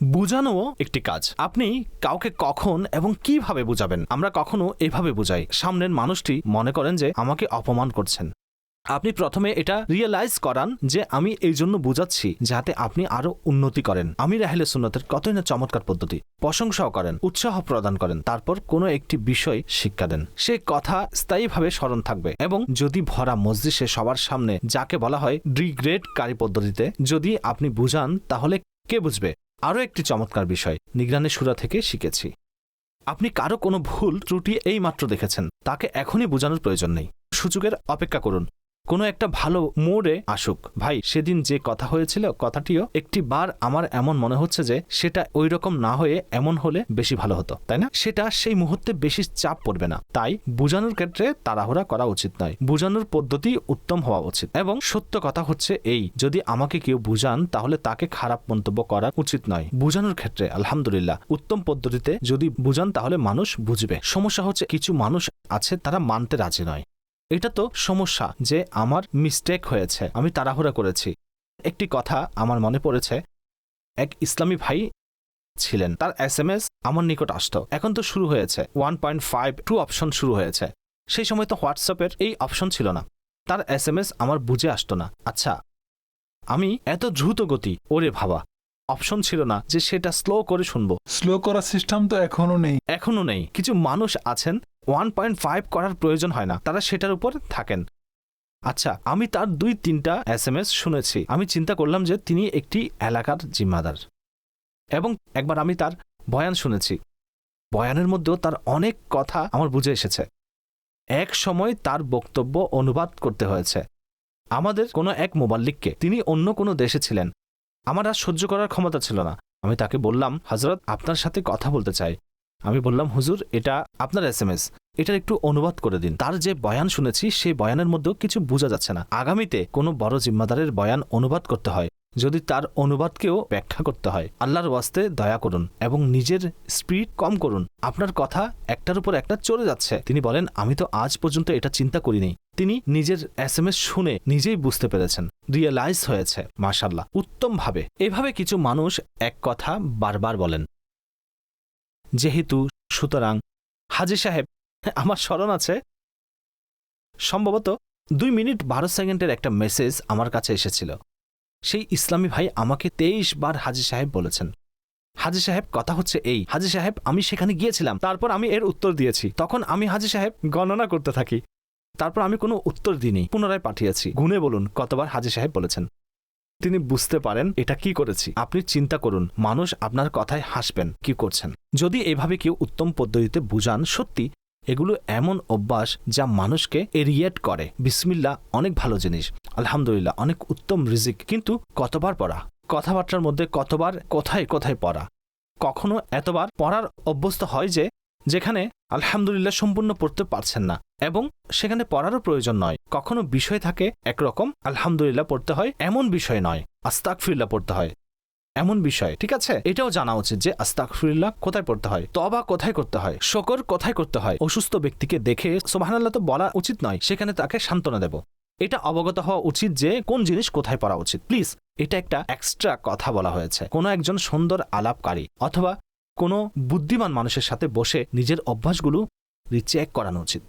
বুঝানোও একটি কাজ। আপনি কাউকে কখন এবং কিভাবে বুঝাবেন। আমরা কখনো এভাবে বুঝাই, সামনের মানুষটি মনে করেন যে আমাকে অপমান করছেন। আপনি প্রথমে এটা রিয়েলাইজ করান যে আমি এই জন্য বুঝাচ্ছি যাতে আপনি আরো উন্নতি করেন। আমির আহলে সুন্নতের কতই না চমৎকার পদ্ধতি। প্রশংসাও করেন, উৎসাহ প্রদান করেন, তারপর কোনো একটি বিষয় শিক্ষা দেন। সে কথা স্থায়ীভাবে স্মরণ থাকবে। এবং যদি ভরা মজলিসে সবার সামনে যাকে বলা হয় রিগ্রেটকারী পদ্ধতিতে যদি আপনি বুঝান, তাহলে কে বুঝবে? আরও একটি চমৎকার বিষয় নিগরানি সূরা থেকে শিখেছি। আপনি কারো কোনো ভুল ত্রুটি এই মাত্র দেখেছেন, তাকে এখনই বোঝানোর প্রয়োজন নেই। সুযোগের অপেক্ষা করুন, কোনো একটা ভালো মোড়ে আসুক। ভাই, সেদিন যে কথা হয়েছিল, কথাটিও একটি বার আমার এমন মনে হচ্ছে যে সেটা ওই রকম না হয়ে এমন হলে বেশি ভালো হতো, তাই না? সেটা সেই মুহূর্তে বেশি চাপ পড়বে না। তাই বোঝানোর ক্ষেত্রে তাড়াহুড়া করা উচিত নয়। বোঝানোর পদ্ধতি উত্তম হওয়া উচিত। এবং সত্য কথা হচ্ছে এই, যদি আমাকে কেউ বুঝান তাহলে তাকে খারাপ মন্তব্য করা উচিত নয়। বোঝানোর ক্ষেত্রে আলহামদুলিল্লাহ উত্তম পদ্ধতিতে যদি বুঝান তাহলে মানুষ বুঝবে। সমস্যা হচ্ছে কিছু মানুষ আছে তারা মানতে রাজি নয়। এটা তো সমস্যা যে আমার মিস্টেক হয়েছে, আমি তাড়াহুড়া করেছি। একটি কথা আমার মনে পড়েছে, এক ইসলামী ভাই ছিলেন, তার SMS আমার নিকট আসতো। এখন তো শুরু হয়েছে 1.5 অপশন শুরু হয়েছে। সেই সময় তো হোয়াটসঅ্যাপের এই অপশন ছিল না। তার SMS আমার বুঝে আসতো না। আচ্ছা, আমি এত দ্রুত গতি, ওরে ভাবা, অপশন ছিল না যে সেটা স্লো করে শুনবো। স্লো করার সিস্টেম তো এখনো নেই। কিছু মানুষ আছেন 1.5 করার প্রয়োজন হয় না, তারা সেটার উপর থাকেন। আচ্ছা, আমি তার 2-3টা SMS শুনেছি। আমি চিন্তা করলাম যে তিনি একটি এলাকার জিম্মাদার। এবং একবার আমি তার বয়ান শুনেছি। বয়ানের মধ্যেও তার অনেক কথা আমার বুঝে এসেছে। এক সময় তার বক্তব্য অনুবাদ করতে হয়েছে আমাদের কোনো এক মুবাল্লিগকে। তিনি অন্য কোনো দেশে ছিলেন। আমার আর সহ্য করার ক্ষমতা ছিল না। আমি তাকে বললাম, হযরত, আপনার সাথে কথা বলতে চাই। আমি বললাম, হুজুর, এটা আপনার SMS, এটার একটু অনুবাদ করে দিন। তার যে বয়ান শুনেছি সেই বয়ানের মধ্যেও কিছু বোঝা যাচ্ছে না। আগামীতে কোনো বড় জিম্মাদারের বয়ান অনুবাদ করতে হয়, যদি তার অনুবাদকেও ব্যাখ্যা করতে হয়, আল্লাহর ওয়াস্তে দয়া করুন এবং নিজের স্পিড কম করুন। আপনার কথা একটার উপর একটা চলে যাচ্ছে। তিনি বলেন, আমি তো আজ পর্যন্ত এটা চিন্তা করিনি। তিনি নিজের SMS শুনে নিজেই বুঝতে পেরেছেন, রিয়েলাইজ হয়েছে। মাশাআল্লাহ, উত্তম ভাবে। এভাবে কিছু মানুষ এক কথা বারবার বলেন। যেহেতু সুতরাং হাজী সাহেব, আমার স্মরণ আছে সম্ভবত 2 মিনিট 12 সেকেন্ডের একটা মেসেজ আমার কাছে এসেছিল। সেই ইসলামী ভাই আমাকে 23 বার হাজী সাহেব বলেছেন। হাজী সাহেব, কথা হচ্ছে এই, হাজী সাহেব, আমি সেখানে গিয়েছিলাম, তারপর আমি এর উত্তর দিয়েছি। তখন আমি হাজী সাহেব গণনা করতে থাকি, তারপর আমি কোনো উত্তর দিইনি, পুনরায় পাঠিয়েছি। গুনে বলুন কতবার হাজী সাহেব বলেছেন। তিনি বুঝতে পারেন এটা কি করেছি। আপনি চিন্তা করুন, মানুষ আপনার কথায় হাসবেন কি করছেন। যদি এভাবে কেউ উত্তম পদ্ধতিতে বুঝান, সত্যি এগুলো এমন অভ্যাস যা মানুষকে এরিয়েট করে। বিসমিল্লাহ অনেক ভালো জিনিস, আলহামদুলিল্লাহ অনেক উত্তম রিজিক, কিন্তু কতবার পড়া? কথাবার্তার মধ্যে কতবার কোথায় কোথায় পড়া? কখনো এতবার পড়ার অভ্যস্ত হয় যে যেখানে আলহামদুলিল্লাহ সম্পূর্ণ পড়তে পারছেন না, এবং সেখানে পড়ারও প্রয়োজন নয়। কখনো বিষয় থাকে একরকম, আলহামদুলিল্লাহ পড়তে হয় এমন বিষয় নয়, আস্তাগফিরুল্লাহ পড়তে হয় এমন বিষয়। ঠিক আছে, এটাও জানা উচিত যে আস্তাগফিরুল্লাহ কোথায় পড়তে হয়, তওবা কোথায় করতে হয়, শুকর কোথায় করতে হয়। অসুস্থ ব্যক্তিকে দেখে সুবহানাল্লাহ তো বলা উচিত নয়, সেখানে তাকে সান্ত্বনা দেব। এটা অবগত হওয়া উচিত যে কোন জিনিস কোথায় পড়া উচিত। প্লিজ, এটা একটা এক্সট্রা কথা বলা হয়েছে। কোনো একজন সুন্দর আলাপকারী অথবা কোনো বুদ্ধিমান মানুষের সাথে বসে নিজের অভ্যাসগুলো রিচেক করানো উচিত।